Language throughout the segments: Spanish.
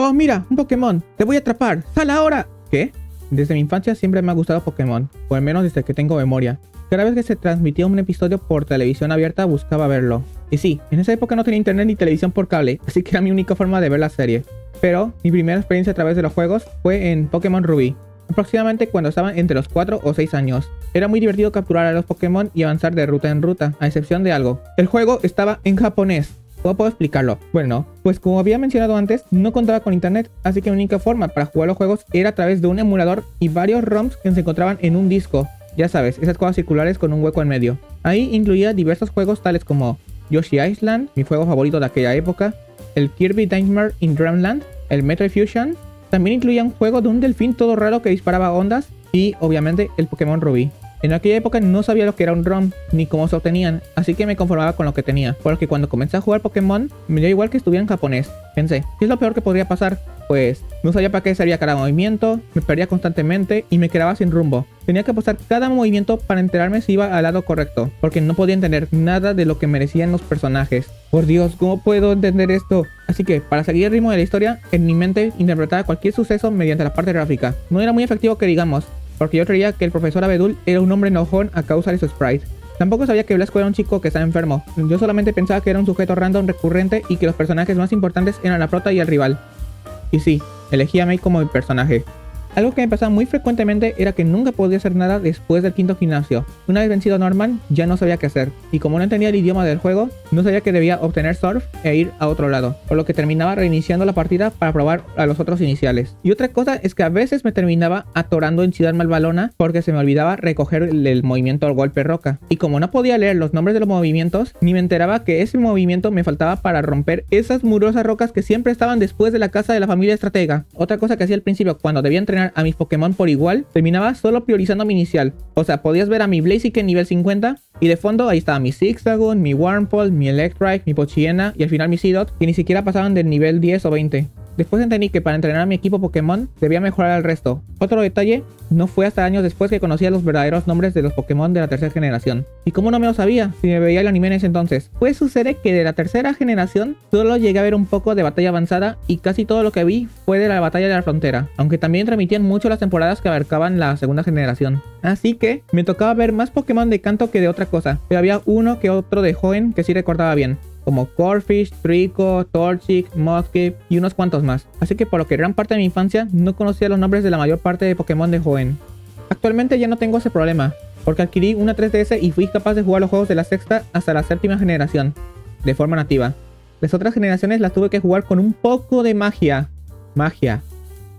¡Oh, mira! ¡Un Pokémon! ¡Te voy a atrapar! ¡Sal ahora! ¿Qué? Desde mi infancia siempre me ha gustado Pokémon, o al menos desde que tengo memoria. Cada vez que se transmitía un episodio por televisión abierta buscaba verlo. Y sí, en esa época no tenía internet ni televisión por cable, así que era mi única forma de ver la serie. Pero mi primera experiencia a través de los juegos fue en Pokémon Rubí, aproximadamente cuando estaba entre los 4 o 6 años. Era muy divertido capturar a los Pokémon y avanzar de ruta en ruta, a excepción de algo. El juego estaba en japonés. ¿Cómo puedo explicarlo? Bueno, pues como había mencionado antes, no contaba con internet, así que mi única forma para jugar los juegos era a través de un emulador y varios ROMs que se encontraban en un disco. Ya sabes, esas cosas circulares con un hueco en medio. Ahí incluía diversos juegos tales como Yoshi Island, mi juego favorito de aquella época, el Kirby Nightmare in Dreamland, el Metroid Fusion. También incluía un juego de un delfín todo raro que disparaba ondas y, obviamente, el Pokémon Rubí. En aquella época no sabía lo que era un ROM, ni cómo se obtenían, así que me conformaba con lo que tenía. Porque cuando comencé a jugar Pokémon, me dio igual que estuviera en japonés. Pensé, ¿qué es lo peor que podría pasar? Pues, no sabía para qué servía cada movimiento, me perdía constantemente y me quedaba sin rumbo. Tenía que pausar cada movimiento para enterarme si iba al lado correcto, porque no podía entender nada de lo que merecían los personajes. Por Dios, ¿cómo puedo entender esto? Así que, para seguir el ritmo de la historia, en mi mente interpretaba cualquier suceso mediante la parte gráfica. No era muy efectivo que digamos, porque yo creía que el profesor Abedul era un hombre enojón a causa de su sprite. Tampoco sabía que Blasco era un chico que estaba enfermo. Yo solamente pensaba que era un sujeto random recurrente y que los personajes más importantes eran la prota y el rival. Y sí, elegí a May como mi personaje. Algo que me pasaba muy frecuentemente era que nunca podía hacer nada después del quinto gimnasio. Una vez vencido a Norman, ya no sabía qué hacer. Y como no entendía el idioma del juego, no sabía que debía obtener Surf e ir a otro lado. Por lo que terminaba reiniciando la partida para probar a los otros iniciales. Y otra cosa es que a veces me terminaba atorando en Ciudad Malvalona porque se me olvidaba recoger el movimiento al golpe roca. Y como no podía leer los nombres de los movimientos, ni me enteraba que ese movimiento me faltaba para romper esas murosas rocas que siempre estaban después de la casa de la familia estratega. Otra cosa que hacía al principio cuando debía entrenar a mis Pokémon por igual, terminaba solo priorizando mi inicial. O sea, podías ver a mi Blaziken nivel 50 y de fondo ahí estaba mi Zigzagoon, mi Wurmple, mi Electrike, mi Pochiena y al final mi Seedot, que ni siquiera pasaban del nivel 10 o 20. Después entendí que para entrenar a mi equipo Pokémon debía mejorar al resto. Otro detalle, no fue hasta años después que conocía los verdaderos nombres de los Pokémon de la tercera generación. ¿Y cómo no me lo sabía si me veía el anime en ese entonces? Pues sucede que de la tercera generación solo llegué a ver un poco de batalla avanzada y casi todo lo que vi fue de la batalla de la frontera, aunque también transmitían mucho las temporadas que abarcaban la segunda generación. Así que me tocaba ver más Pokémon de canto que de otra cosa, pero había uno que otro de joven que sí recordaba bien, como Corphish, Trico, Torchic, Mudkip y unos cuantos más. Así que por lo que gran parte de mi infancia no conocía los nombres de la mayor parte de Pokémon de joven. Actualmente ya no tengo ese problema, porque adquirí una 3DS y fui capaz de jugar los juegos de la sexta hasta la séptima generación, de forma nativa. Las otras generaciones las tuve que jugar con un poco de magia.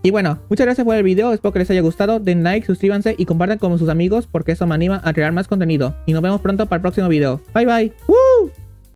Y bueno, muchas gracias por el video, espero que les haya gustado, den like, suscríbanse y compartan con sus amigos porque eso me anima a crear más contenido. Y nos vemos pronto para el próximo video. Bye bye.